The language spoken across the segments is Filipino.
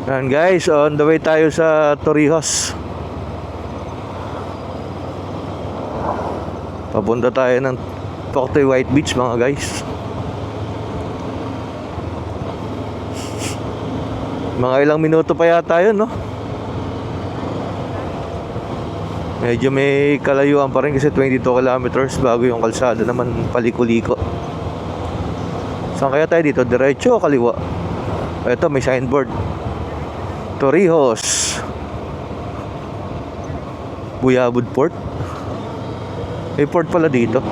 Yan guys, on the way tayo sa Torrijos. Papunta tayo ng Poktoy White Beach mga guys. Mga ilang minuto pa yata yun, no? Medyo may kalayuan pa rin kasi 22 kilometers bago yung kalsada naman paliko-liko. Saan kaya tayo dito? Diretso o kaliwa? Ito may signboard, Torrijos Buyabod Port. May port pala dito.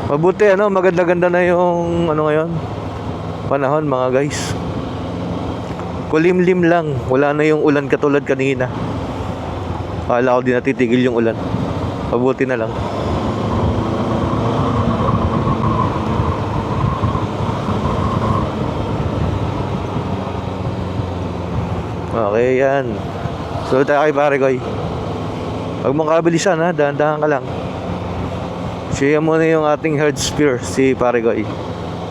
Mabuti maganda-ganda na yung ngayon panahon mga guys. Kulimlim lang, wala na yung ulan katulad kanina. Akala ko di natitigil yung ulan. Mabuti na lang. Okay yan. So tayo kay pare Goy. Huwag mong kabilisan ha, dahan-dahan ka lang. Siya muna yung ating herd spear, si pare Goy.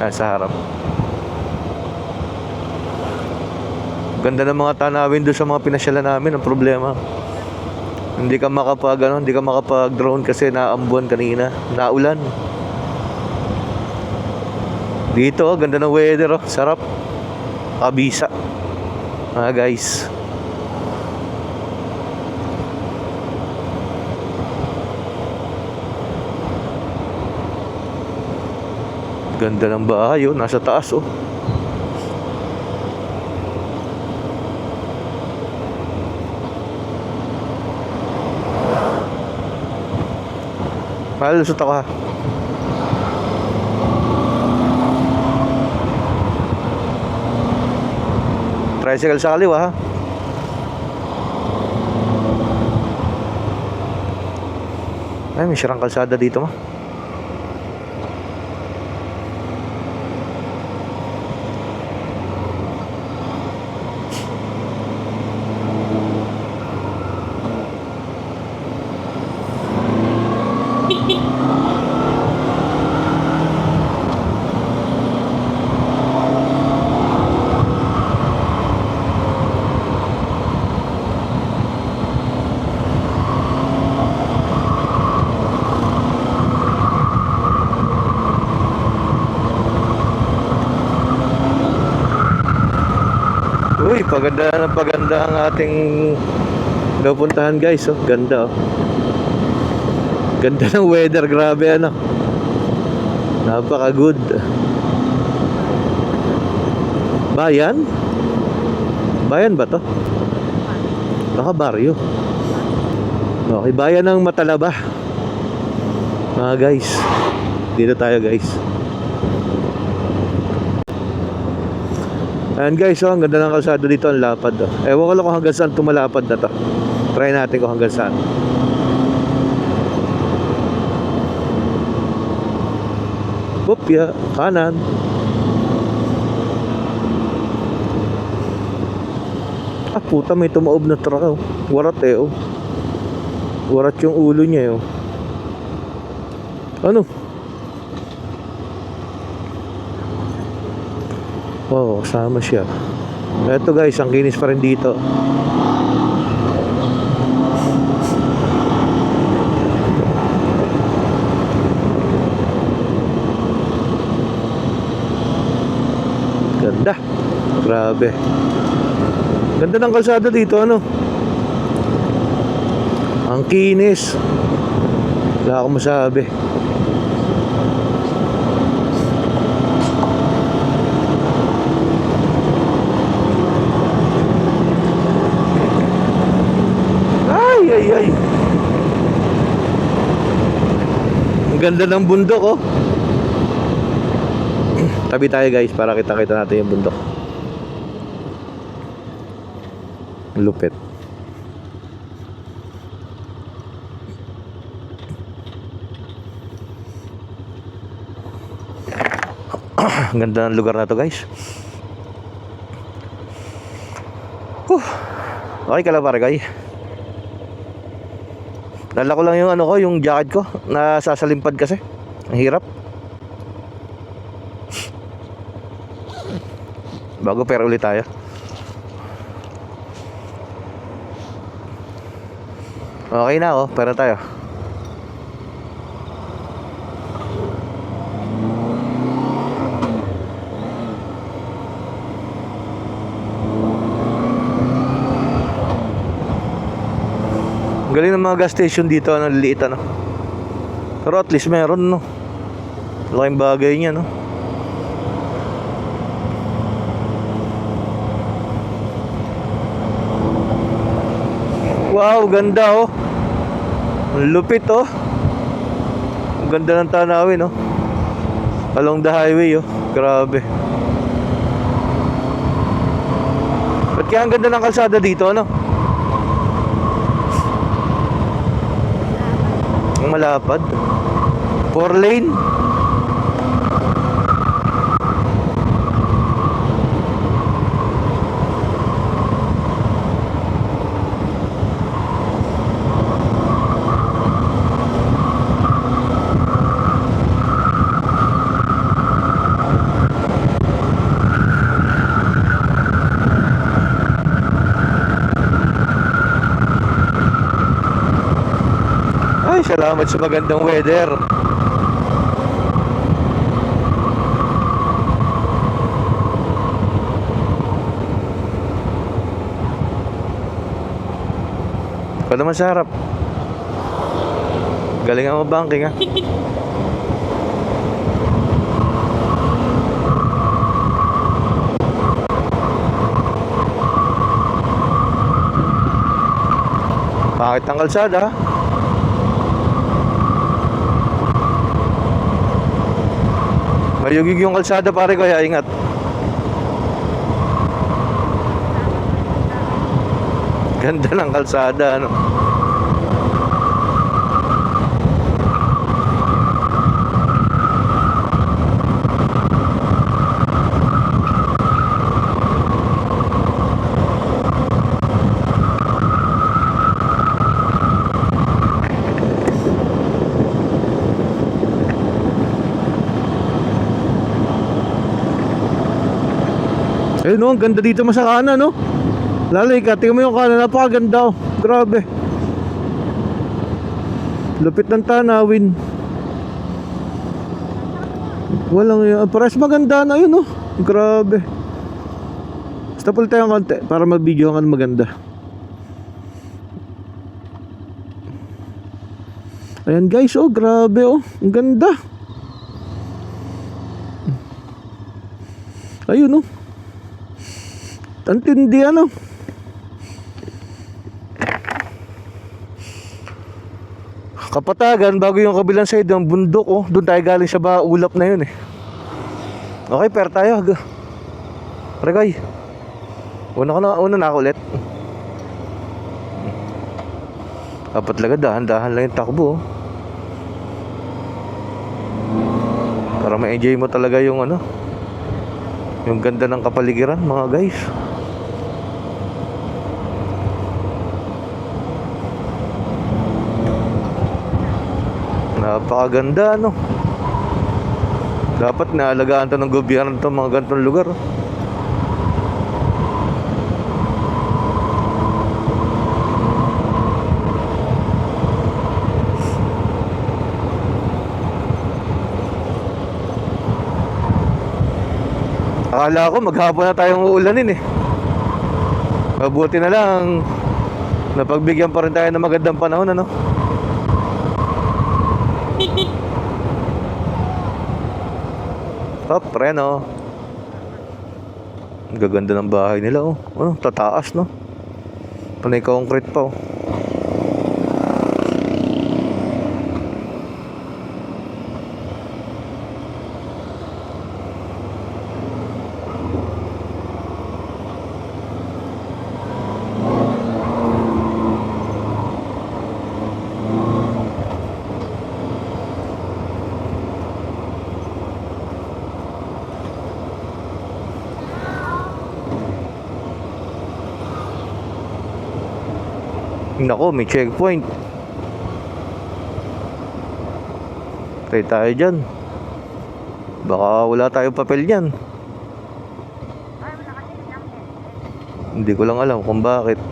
Nasa harap. Ganda ng mga tanawin doon sa mga pinasyalan namin. Ang problema, hindi ka makapag drone kasi naambuan kanina, naulan. Dito ganda ng weather, sarap. Kabisa mga guys. Ganda ng bahay, nasa taas Malusot ako ha. Tricycle sa kaliwa ha. Ay, may sirang kalsada dito ma. Uy, paganda ang ating napuntahan guys, ganda Ganda ng weather, grabe napaka good. Bayan? Bayan ba to? Baka baryo. Okay, bayan ng Matalaba. Mga guys, dito tayo guys. Ayan guys, ang ganda ng kalsada dito, ang lapad Ewan ko lang kung hanggang saan tumalapad na to. Try natin kung hanggang saan. Upya, kanan. Puta, may tumaob na truck Warat Warat yung ulo niya Wow, kasama siya. Eto guys, ang kinis pa rin dito. Ganda. Grabe. Ganda ng kalsada dito, Ang kinis. Wala akong masabi. Ay. Ang ganda ng bundok Tabi tayo guys para kita-kita natin yung bundok. Lupit. Ang ganda ng lugar na to guys. Okay ka lang pare guys. Dala ko lang yung yung jacket ko. Nasasalimpad kasi. Ang hirap. Bago pero ulit tayo. Okay na ako, pera tayo. Ang galing ng mga gas station dito, ano, liliit ano. Pero at least meron, no. Laking bagay niya, no. Wow, ganda oh. Ang lupit oh. Ang ganda ng tanawin oh. Along the highway oh. Grabe. Ba't kaya ang ganda ng kalsada dito, ano? Ang malapad. 4 lane. Ay, salamat sa magandang weather. Ikaw naman sa harap. Galing ang banking ha. Pangit ang kalsada ha. Mayugig yung kalsada pare, kaya ingat. Ganda ng kalsada ano. Eh no, ang ganda dito masakana no. Lalo ka, tingnan mo yung kanan, napakaganda oh. Grabe. Lupit ng tanawin. Walang yun. Pares maganda na yun oh. Grabe. Basta pala tayo konti para mag-video ka maganda. Ayan guys oh, grabe oh. Ang ganda. Ayun oh. Ang tindi ano. Kapatagan bago yung kabilang side ng bundok oh. Doon tayo galing sa ulap na yun eh. Okay, per tayo. Regay. Una na ako ulit. Dapat talaga dahan-dahan lang yung takbo oh. Para ma-enjoy mo talaga yung ano, yung ganda ng kapaligiran mga guys. Napakaganda no. Dapat naalagaan to ng gobyerno to mga ganitong lugar. Akala ko maghapon na tayong uulanin eh. Mabuti na lang napagbigyan pa rin tayo ng magandang panahon ano. Top, preno. Ang gaganda ng bahay nila oh. Ano, tataas no. Panay concrete pa oh. Nako, may checkpoint. Tayo tayo dyan. Baka wala tayong papel dyan. Hindi ko lang alam kung bakit.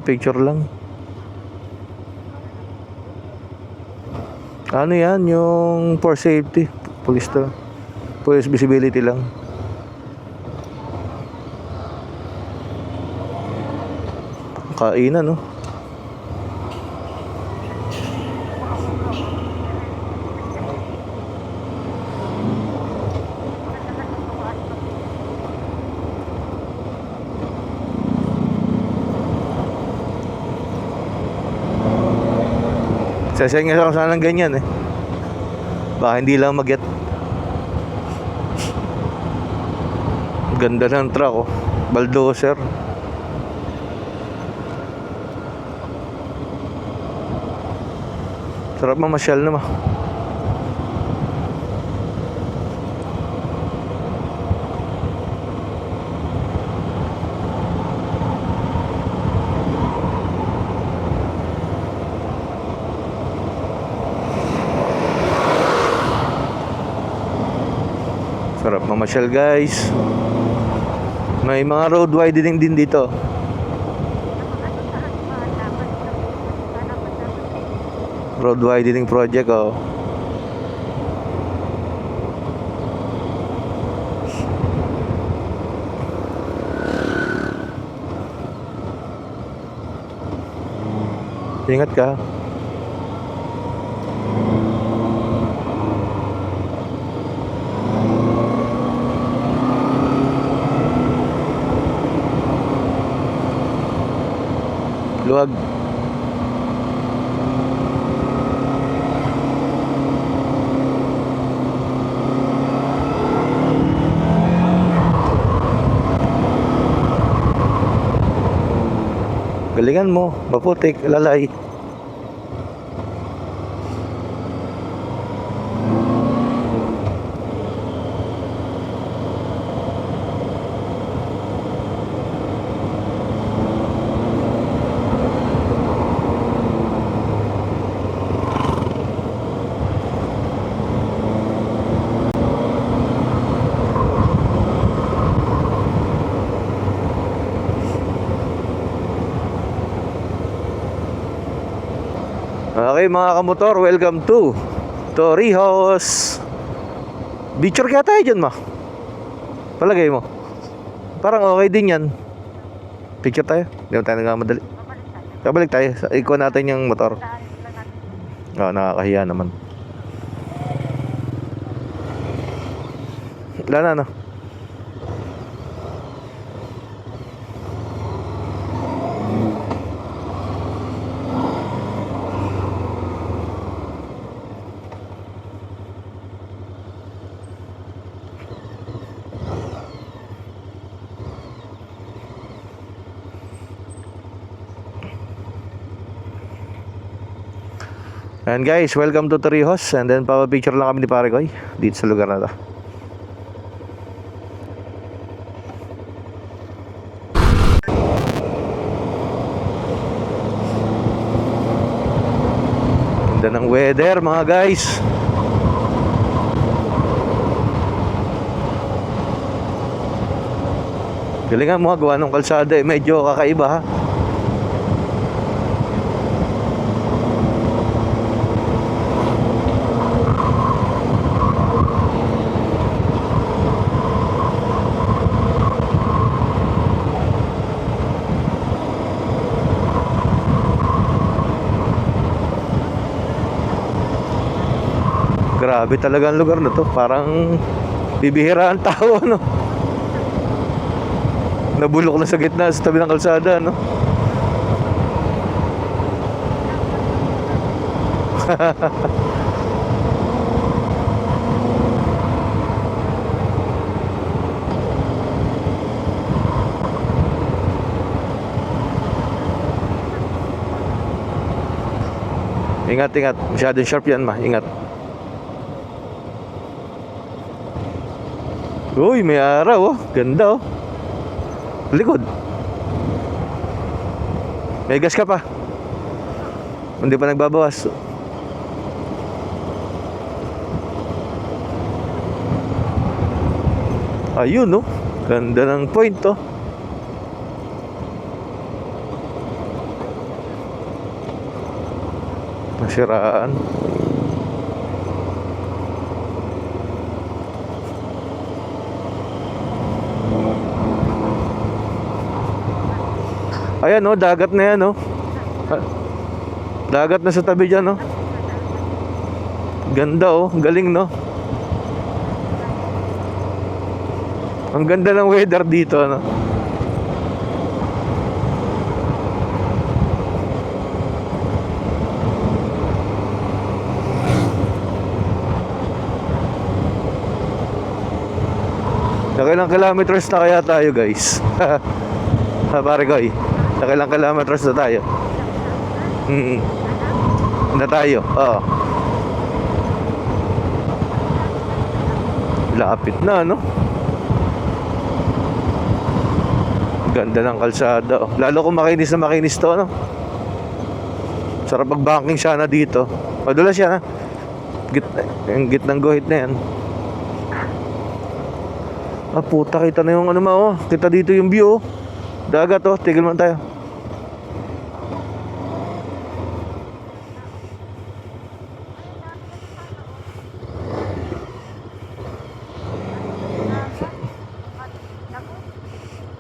Picture lang. Ano yan? Yung for safety. Police to. Police visibility lang. Kainan, no? Sasaya nga ako sana ng ganyan eh. Baka hindi lang mag-get. Ganda ng truck oh. Bulldozer. Sarap mamasyal naman. Sarap mamasyal guys. May mga road widening din dito. Road widening project oh. Ingat ka. Luwag. Galingan mo, maputik, lalay. Okay mga kamotor, welcome to Torrijos. Picture kaya tayo dyan ma? Palagay mo? Parang okay din yan. Picture tayo? Hindi mo tayo nagmamadali. Kabalik tayo, ikuha natin yung motor. Oo, nakakahiya naman. Wala na no? And guys, welcome to Torrijos. And then papapicture lang kami ni Pare Koy dito sa lugar na to. Ganda ng weather mga guys. Galingan mo gawa ng kalsada eh. Medyo kakaiba ha. Grabe talaga ang lugar na to. Parang bibihira ang tao, no? Nabulok na sa gitna, sa tabi ng kalsada, no? Ingat, ingat. Masyadong sharp yan, ma. Ingat. Uy, may araw, oh. Ganda, oh. Likod. May gas ka pa. Hindi pa nagbabawas. Ayun, no? Ganda ng point, oh. Nasiraan. Ayan oh, dagat na yan oh. Ah, dagat na sa tabi dyan oh. Ganda oh, galing no. Ang ganda ng weather dito no. Nakailang kilometers na kaya tayo guys? Pare ko eh. Nakailang kilometers na tayo? Na tayo, oo. Lapit na no. Ganda ng kalsada oh. Lalo kung makinis na makinis to no. Sarap mag-banking sana dito. Madulas yan ha. Yung gitnang guhit na yan. Ah puta, kita na yung ano mo oh. Kita dito yung view oh. Dagat oh, tigil man tayo.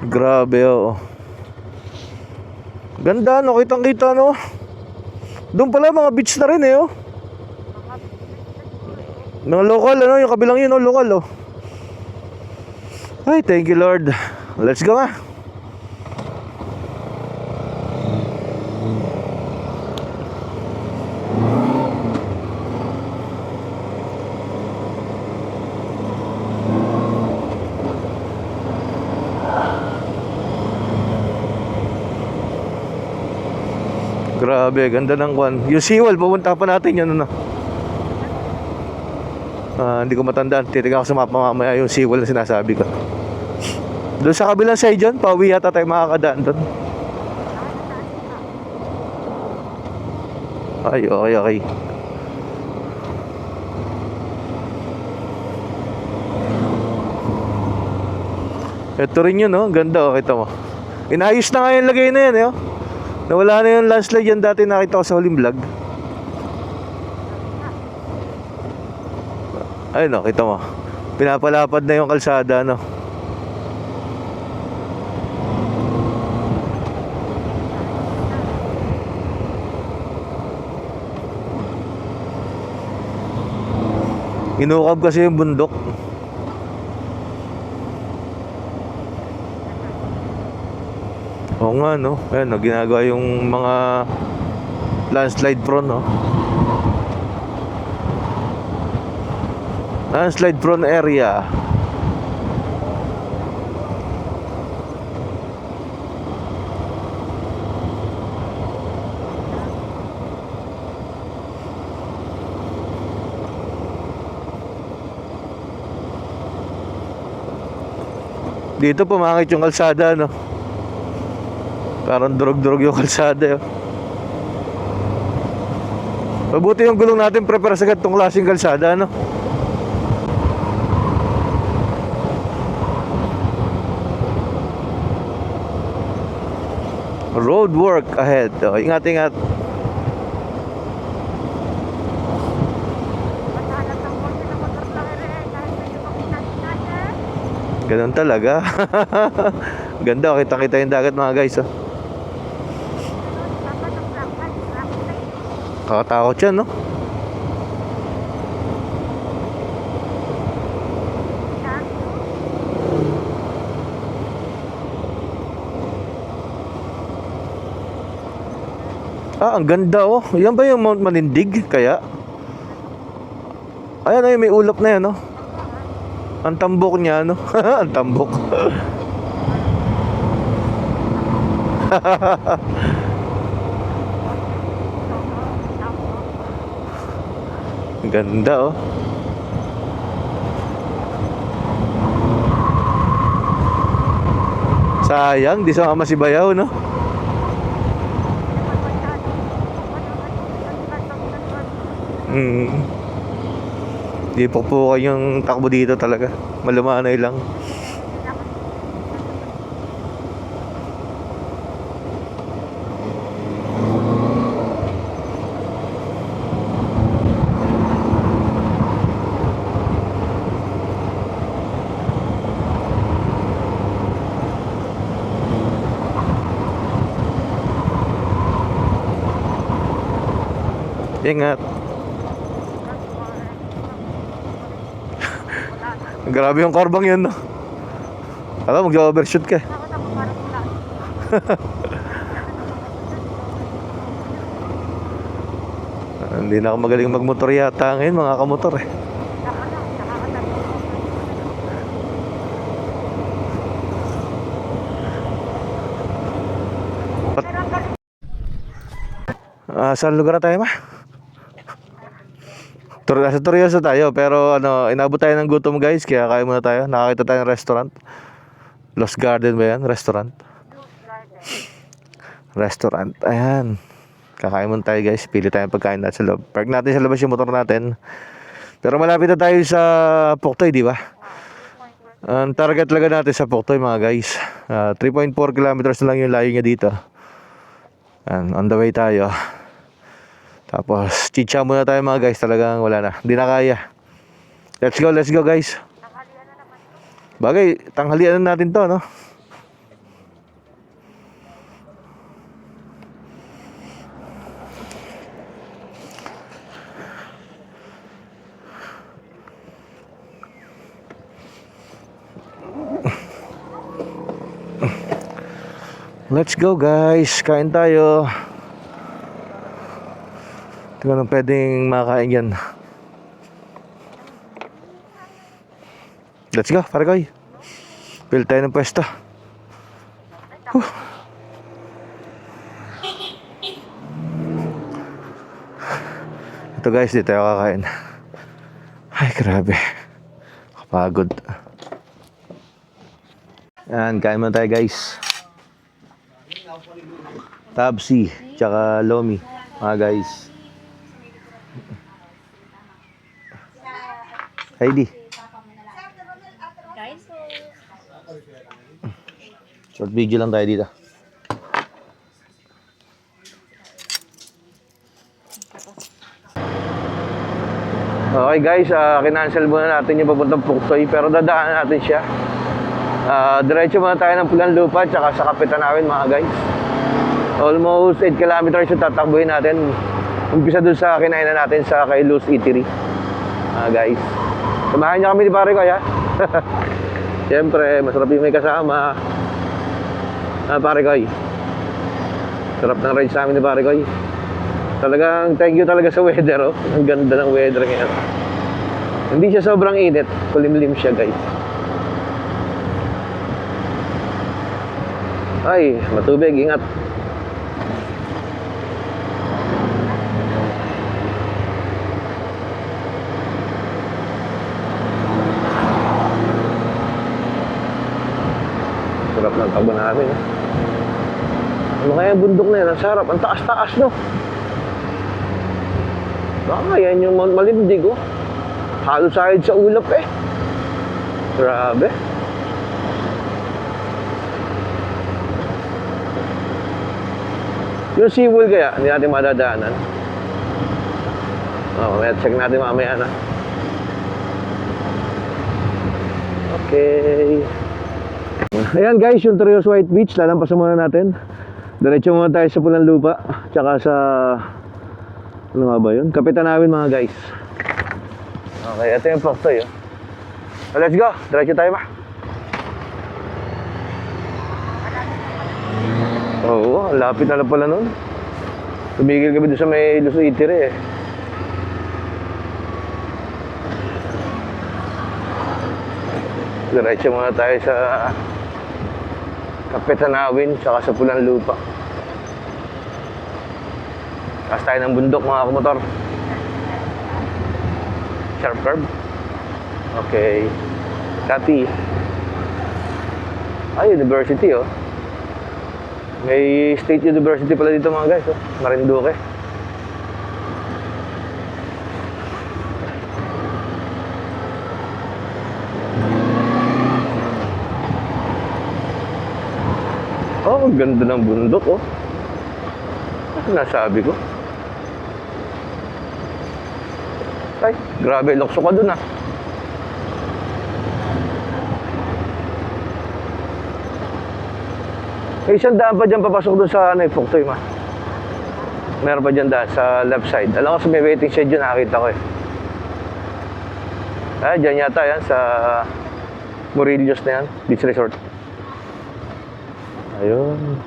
Grabe oh. Ganda no, kitang kita no. Doon pala mga beach na rin eh oh. Mga local ano, yung kabilang yun oh, local oh. Ay, thank you Lord. Let's go ah. Grabe, ganda ng kwan. Yung seawall, pupunta pa natin yun ano. Hindi ko matandaan. Titignan ko sa mapa mamaya yung seawall na sinasabi ko. Doon sa kabilang side dyan, pauwi yata tayo makakadaan doon. Ay, okay. Ito rin yun, no? Ganda, oh, kita mo. Inayos na nga yung lagay na yan, eh, oh. Nawala na yung landslide yan dati nakita ko sa huling vlog. Ayun, no, kita mo. Pinapalapad na yung kalsada, no? Inukab kasi yung bundok. Oo nga no. Ayan no, ginagawa yung mga landslide prone no. Landslide prone area. Dito pumangit yung kalsada no. Parang durog-durog yung kalsada yun. Mabuti yung gulong natin prepare sa ganitong klaseng kalsada no. Road work ahead. Oh, ingat. Ganun talaga. Ganda, kita yung dagat mga guys oh. Kakatakot yan no. Ah, ang ganda oh. Yan ba yung Mount Manindig kaya? Ayan ay may ulap na yan no. Ang tambok niya no. Ang tambok. Ang ganda oh. Sayang, di sama si Bayaw no. Di po yung takbo dito talaga. Malumanay lang. Ingat. Grabe yung karbang yun, no? Alam, mag-overshoot ka. Hindi na ako magaling magmotor yata ngayon, mga kamotor eh. Saan lugar na tayo, ma? Sa Torioso tayo, pero ano, inabot tayo ng gutom, guys, kaya kain muna tayo. Nakakita tayo ng restaurant. Lost Garden ba yan? Restaurant? Restaurant, ayan. Kakain muna tayo, guys. Pili tayong pagkain natin sa loob. Park natin sa labas yung motor natin. Pero malapit na tayo sa Puktoy, di ba? Ang target talaga natin sa Puktoy, mga guys. 3.4 kilometers na lang yung layo niya dito. And on the way tayo. Tapos chicha muna tayo, mga guys. Talagang wala na, hindi na kaya. Let's go guys. Bagay, tanghalian na natin to, no? Let's go, guys. Kain tayo. Ito na pwedeng makakain yan. Let's go, pare koy. Pil tayo ng pwesto. Ito, guys, dito tayo kakain. Ay, grabe. Kapagod. Yan, kain muna tayo, guys. Tabsi, tsaka Lomi, mga guys. Heidi. Short video lang tayo dito. Okay, guys, kinancel muna natin yung papuntang Puktoy, pero dadaanan natin siya. Diretso muna tayo ng Pulanlupa tsaka sa Kapitanawin, mga guys. Almost 8 kilometers yung tatakbuhin natin. Umpisa dun sa kinainan natin sa kay Luz Eatery, guys. Samahan niyo kami ni pare ko, ha? Siyempre, masarap yung may kasama. Pare ko, sarap ng ride sa amin ni pare ko. Talagang thank you talaga sa weather, oh. Ang ganda ng weather ngayon. Hindi siya sobrang init, kulimlim siya, guys. Ay, matubig, ingat. Sarap ng tabo namin, eh. Ano kaya yung bundok na yan? Ang sarap, ang taas-taas, no? Baka yan yung Mount Malindig, oh. Halos sahid sa ulap, eh. Grabe. Yung seawall kaya, hindi natin madadaanan. Mamaya, check natin mamaya na. Okay. Ayan, guys, yung Torioso White Beach, lalampasan muna natin. Diretso muna tayo sa Pulanlupa, tsaka sa, ano nga ba yun? Kapitanawin, mga guys. Okay, ito yung Puktoy, oh. So, let's go, diretso tayo, ma. Oo, lapit na lang pala nun. Tumigil kami doon sa may Luz Eatery, eh. Diretso muna tayo sa Kapitanawin, tsaka sa Pulanlupa. Taas tayo ng bundok, mga kumotor. Sharp curve. Okay. Kati. Ay, university, oh. May State University pala dito, mga guys, oh. Marinduque. Oh, ang ganda ng bundok, oh. Ano nasabi ko? Ay, grabe, lokso ka dun, ah. May isang daan pa dyan papasok dun sa Puktoy, ma. Meron pa dyan daan sa left side. Alam ko sa may waiting shed yun, nakakita ko eh. Dyan yata yan sa Morillos na yan, beach resort. Ayun.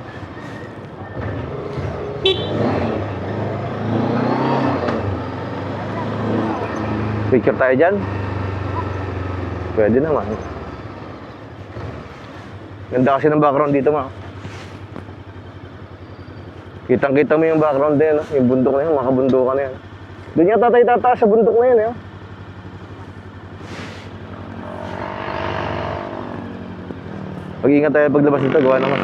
Picture tayo dyan? Pwede naman. Ganda kasi ng background dito, ma. Kitang-kita mo yung background din, no? Yung bundok na yun, mga kabundukan na yan. Doon yata tayo tataas sa bundok na yun, eh. Mag-iingat tayo paglabas dito, gawa naman.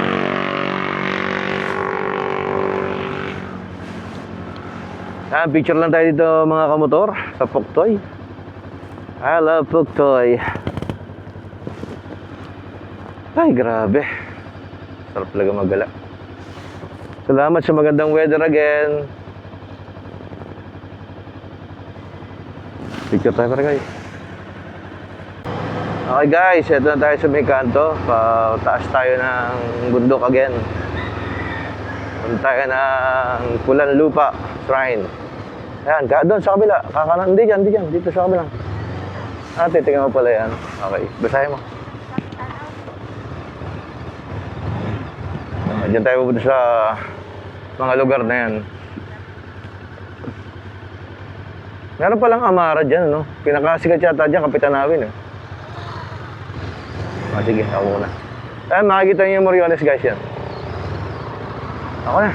Picture lang tayo dito mga kamotor sa Puktoy. I love Puktoy. Ay, grabe. Sarap talaga magala. Salamat sa magandang weather again. Picture tayo para guys. Okay guys, ito na tayo sa may kanto. Pataas tayo ng bundok again. Punta tayo ng Pulan Lupa Shrine. Ayan, doon sa kabila. Kakanan, hindi dyan. Dito sa kabila. Tingnan mo pala yan. Okay, basahin mo. Diyan tayo pupunta sa mga lugar na yan. Meron palang Amara dyan, no? Pinakasikat yata dyan, Kapitanawin, eh. Sige, ako muna. Ayan, makikita niyo yung Moriones, guys, yan. Ako na.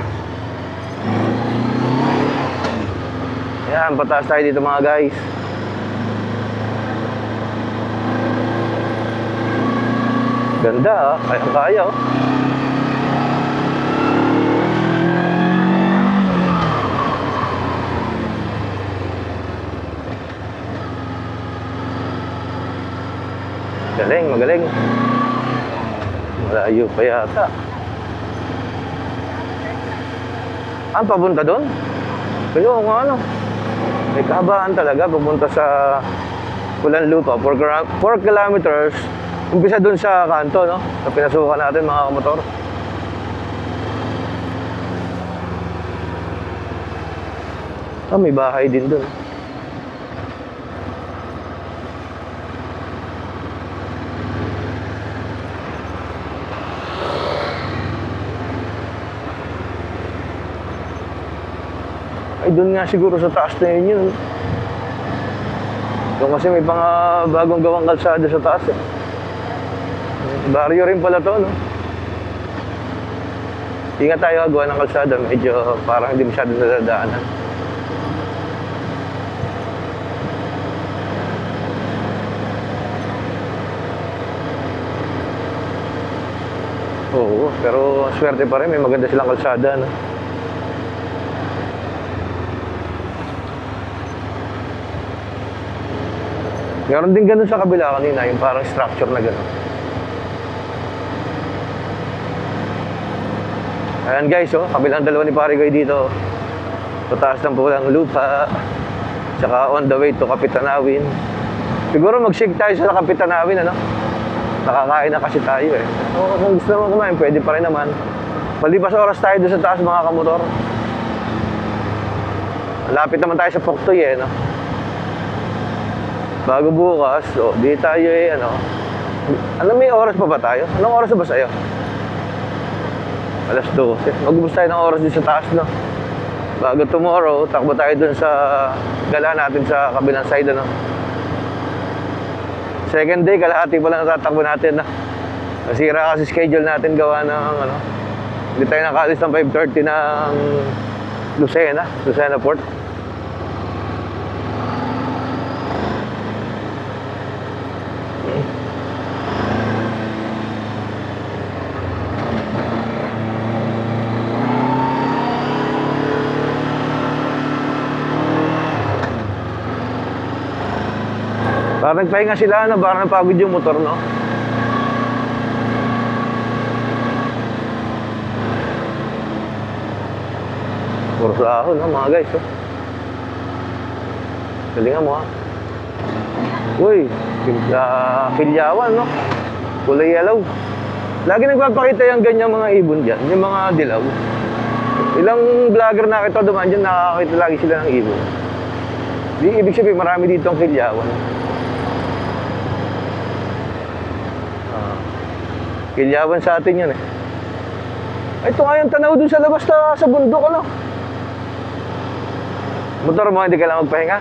Ayan, pataas tayo dito, mga guys. Ganda, ah. Kaya, oh. Magaling. Malayo pa yata. Papunta doon? Pero kung ano, may kahabaan talaga pupunta sa Pulan Lupa. 4 kilometers. Umpisa doon sa kanto, no? Sa pinasukan natin mga kamotor. May bahay din doon. Ay, doon nga siguro sa taas na yun. Doon kasi may mga bagong gawang kalsada sa taas, eh. Baryo rin pala to, no? Ingat tayo gawa ng kalsada. Medyo parang hindi masyado nadadaanan. Oo, pero swerte pa rin. May maganda silang kalsada, no? Meron din ganun sa kabila kanina, yung parang structure na ganun. Ayan guys, oh, kabilang dalawa ni Parigoy dito. Sa taas ng Pulang Lupa. Tsaka on the way to Kapitanawin. Siguro mag-shake tayo sa Kapitanawin, ano? Nakakain na kasi tayo, eh. O, kung gusto naman kumain, pwede pa rin naman. Malipas oras tayo doon sa taas, mga kamotor. Lapit naman tayo sa Puktoy, eh, no? Bago bukas, di tayo ano. Alam mo, may oras pa ba tayo? Anong oras na ba sa'yo? 12:00. Mag-ubos tayo ng oras din sa taas, no? Bago tomorrow, takbo tayo dun sa gala natin sa kabilang side, ano? Second day, kalahati pa lang natatakbo natin, na. Nasira kasi schedule natin gawa ng, ano, hindi tayo nakaalis ng 5:30 ng Lucena Port. Parang nagpahinga sila, no? Parang napagod yung motor, no? Puro sa ahon, no, mga guys, oh. Galingan mo, ha? Uy, kilyawan, no? Kulay yellow. Lagi nagpapakita yung ganyang mga ibon dyan, yung mga dilaw. Ilang vlogger nakita dumaan dyan, nakakakita lagi sila ng ibon. Di ibig sabihin, marami dito ang kilyawan. Kilyawan sa atin yan eh. Ito nga yung tanaw dun sa labas sa bundok, ano? Motor mo, hindi ka lang magpahinga.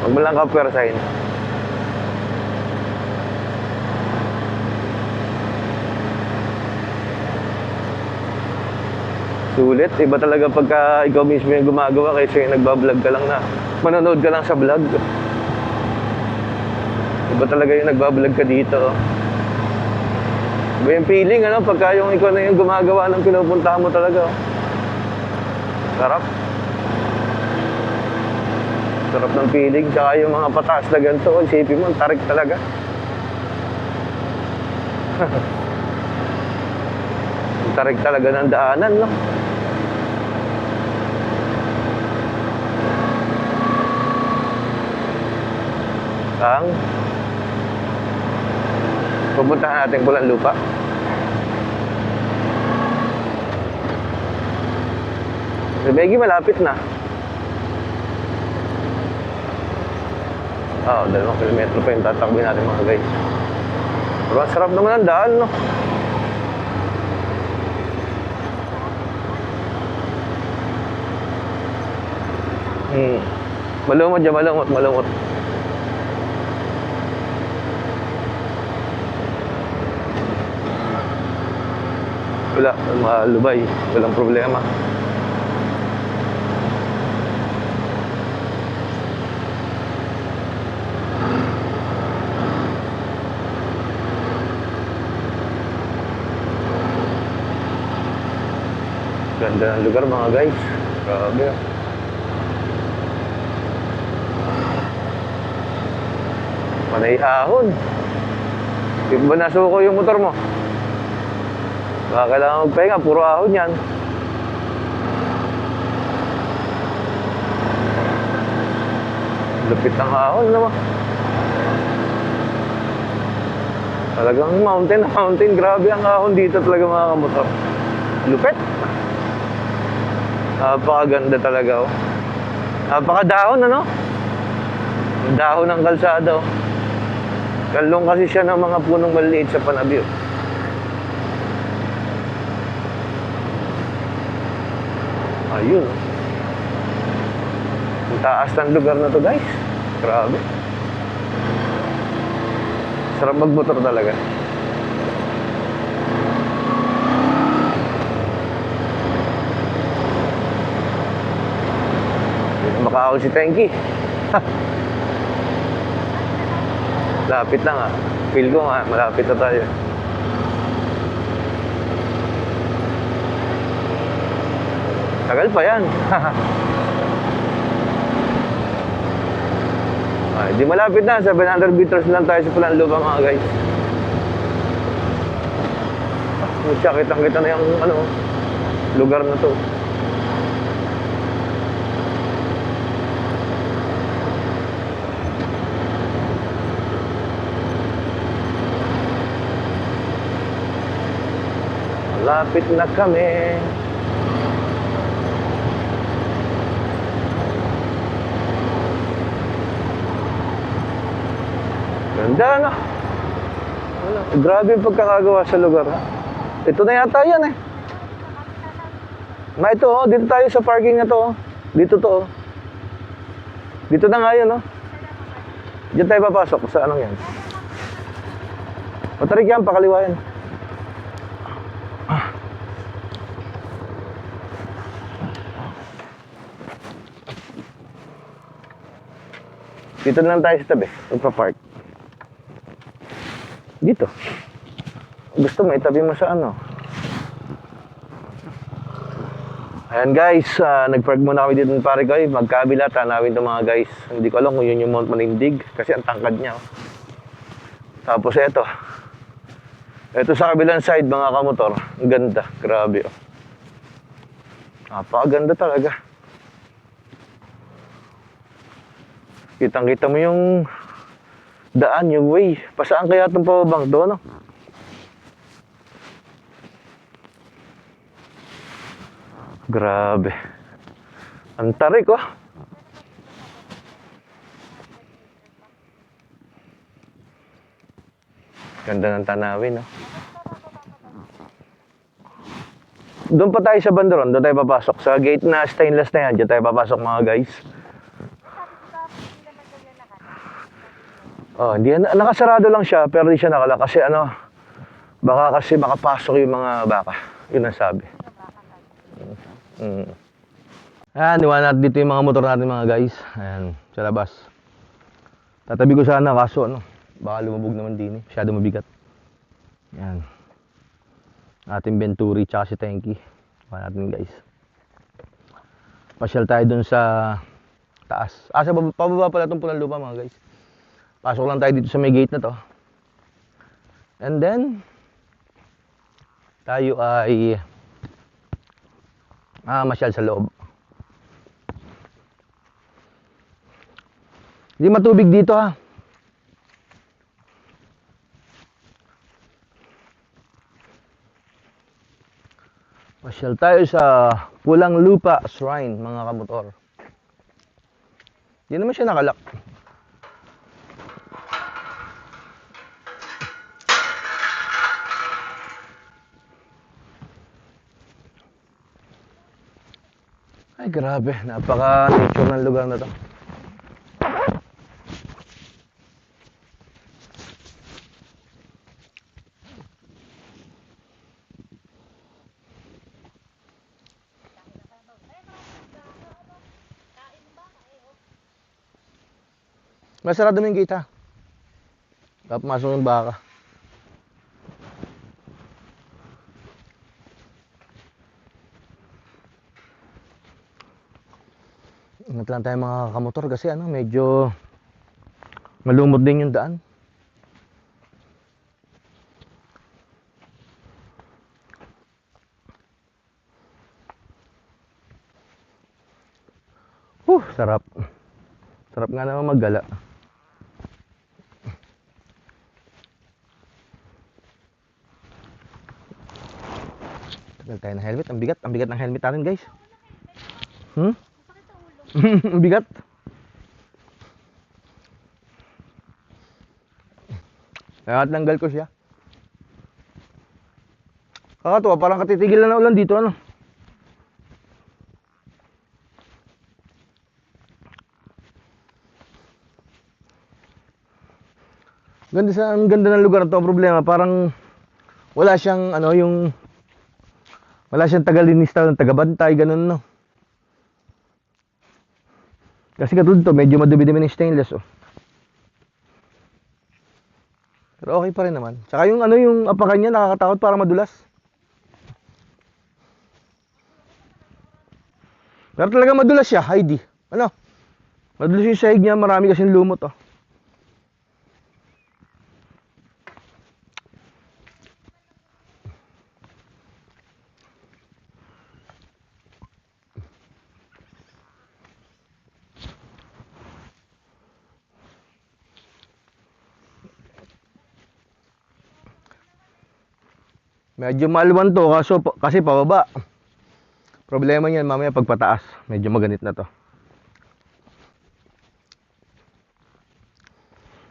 Huwag mo lang kapwersahin. Sulit, iba talaga pagka ikaw mismo yung gumagawa kaysa yung nagbablog ka lang na manonood ka lang sa vlog. Iba talaga yung nagbablog ka dito. Iba yung feeling, ano, pagka yung ikaw na yung gumagawa ng pinupuntahan mo talaga. Sarap. Sarap ng feeling, tsaka yung mga pataas na ganito, isipin mo, tarik talaga. Tarik talaga ng daanan, no? Ang pupuntahan natin Pulang Lupa. Rebegi, malapit na. Oo, 2 kilometro pa yung tatakbin natin mga guys. Pero ang sarap naman ang daan, no? Malumot dyan, malumot. Wala, malubay, walang problema. Ganda ng lugar mga guys. Grabe. Panay ahon. Di ba nasuko yung motor mo? Baka kailangan magpahinga, puro ahon yan. Lupit ng ahon naman. Talagang mountain. Grabe ang ahon dito talaga mga kamotor. Lupit. Napakaganda talaga, oh. Napakadahon, ano? Dahon ng kalsada, oh. Kalong kasi siya ng mga punong maliliit sa Panabio. Ayun. Ang taas ng lugar na to, guys. Grabe. Sarap magmotor talaga. Makaaw si Tenki. Lapit lang ah. Feel ko nga, malapit na tayo. Tagal pa yan. Ay, di malapit na. 700 meters lang tayo sa Pulang Lupa mga guys. Kitang-kita na yung ano, lugar na to. Malapit na kami. Ganda na. Grabe yung pagkakagawa sa lugar. Ito na yata yan eh. Ito oh, dito tayo sa parking na to oh. Dito to oh. Dito na nga yun oh. Diyan tayo papasok sa anong yan. Matarik yan, pakaliwa yan. Dito na lang tayo sa tabi, magpa-park. Dito. Gusto mo, itabi mo sa ano. Ayan guys, nag-park muna kami dito ng pare ko. Magkabila, tanawin itong mga guys. Hindi ko alam kung yun yung Mount Manindig kasi ang tangkad niya. Oh. Tapos eto. Eto sa kabilang side mga kamotor. Ang ganda, grabe. Oh. Napakaganda talaga. Kitang-kita mo yung daan, yung way. Pasaan kaya itong pababang doon, no? Grabe. Ang tarik oh. Ganda ng tanawin oh. Doon pa tayo sa banderon, doon tayo papasok. Sa gate na stainless na yan, dyan tayo papasok mga guys. Oh, hindi nakasarado lang siya, pero di siya nakalock kasi ano, baka kasi makapasok yung mga baka. Yun ang sabi. Ayan, iwan natin dito yung mga motor natin mga guys. Ayan, sa labas. Tatabi ko sana kaso ano, baka lumubog naman din eh. Masyado mabigat. Ayan. Ating Venturi tsaka si Tenky. Iwan natin guys. Pasyal tayo dun sa taas. Sa pababa pala itong Pulang Lupa mga guys. Pasok lang tayo dito sa may gate na to. And then tayo ay masyal sa loob. Hindi matubig dito ha. Masyal tayo sa Pulang Lupa Shrine mga kamotor. Hindi naman siya nakalak. Ay grabe, napaka-nature ng lugar na to. Masarado mo yung gate ha. Tapos masok yung baka. Ingat lang tayo mga kamotor kasi ano, medyo malumot din yung daan. Sarap. Sarap nga naman maggala. Tagal tayo ng helmet. Ang bigat ng helmet natin guys. Ang bigat. Kaya tanggal ko siya. Kakatuwa, parang katitigil na ulan dito ano. Ang ganda ng lugar na to. Ang problema, parang wala siyang ano, wala siyang tagalinista, tagabantay, ganun no. Kasi katulad to, medyo madumi-dumi ng stainless oh. Pero okay pa rin naman. Tsaka yung ano, yung apakan niya nakakatakot, parang madulas. Pero talaga madulas siya, Heidi. Ano? Madulas yung sahig niya, marami kasing lumot oh. Medyo maluwan to kasi pababa. Problema niyan mamaya pagpataas. Medyo maganit na to.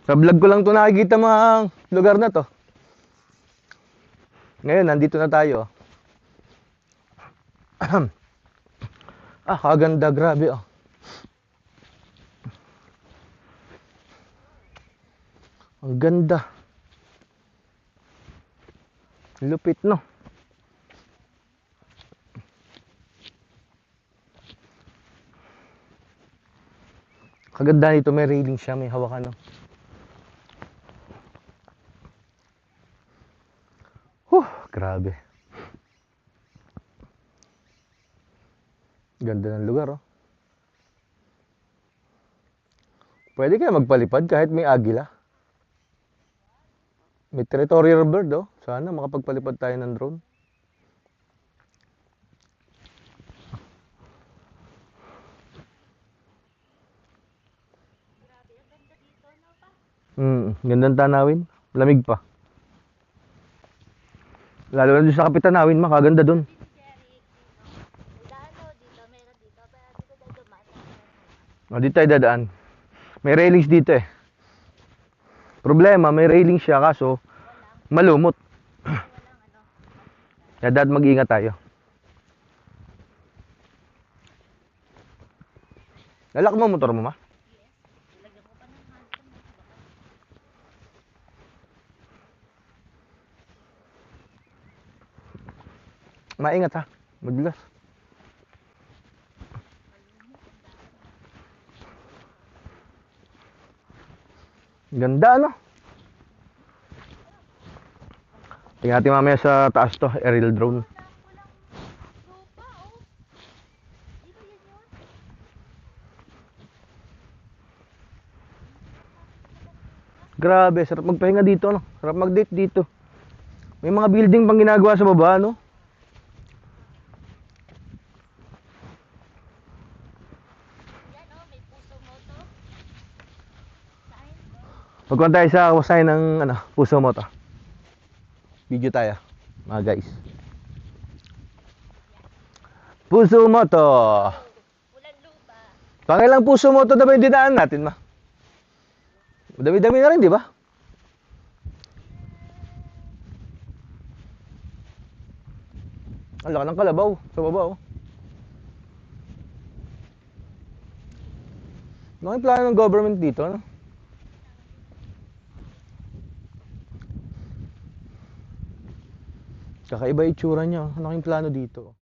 Sa vlog ko lang to nakikita mga lugar na to. Ngayon, nandito na tayo. Kaganda, grabe oh. Ang ganda. Lupit no. Kaganda nito, may railing siya, may hawakan no. Grabe. Ganda ng lugar oh. Pwede kaya magpalipad kahit may agila. May territorial bird oh. Sana makapagpalipad tayo ng drone. Gandang tanawin. Lamig pa. Lalo na doon sa Kapitanawin, makaganda doon. O, dito tayo dadaan. May railings dito eh. Problema, may railings siya kaso malumot. Kaya dad, mag-ingat tayo. Lalak mo motor mo, ma? Maingat ha. Madulas. Ganda, no? Tingnan natin mamaya sa taas to, aerial drone. Grabe, sarap magpahinga dito, no? Sarap mag-date dito. May mga building pang ginagawa sa baba, no? Magkuhan tayo sa kusay ng puso mo to. Video tayo, mga guys. Puso mo to. Pangilang puso mo to na ba yung dinaan natin, ma? Dami-dami na rin, di ba? Ang laki ng kalabaw sa baba, oh. Ano yung plano ng government dito, no? Kakaiba itsura niya. Ano yung plano dito?